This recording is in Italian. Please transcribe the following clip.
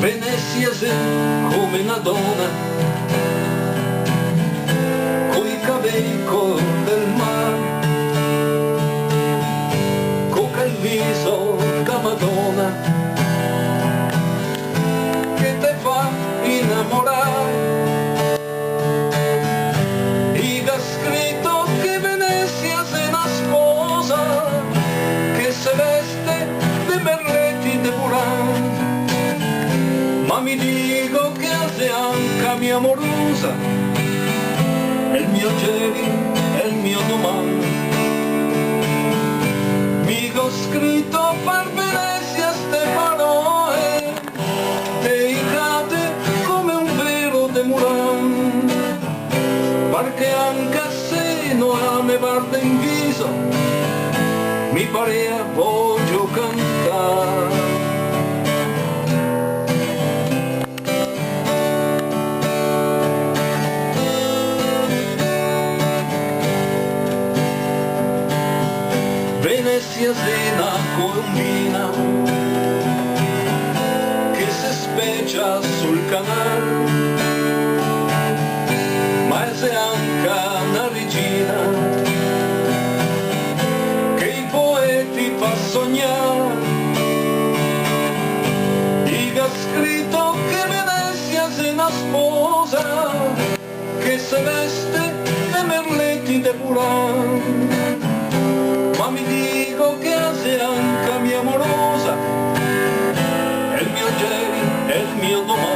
Venezia sei come una donna, coi capelli del mare, con quel viso da Madonna, che te fa innamorare. E ha scritto che Venezia sei una sposa, che se veste de merletti de Burano. Ma mi dico che sei anche mia amorosa, è il mio ieri, è il mio domani. Mica ho scritto per Venezia ste parole, delicate come un velo de Muran, perché anche se non mi guarda in viso, mi parea voglio cantare. Venezia sei una colombina che si speccia sul canale, ma sei anche una regina che i poeti fa sognare. E ha scritto che Venezia sei una sposa che si veste de merletti de Burano. Ma mi dico che sei anche mia amorosa, è il mio ieri, è il mio domani.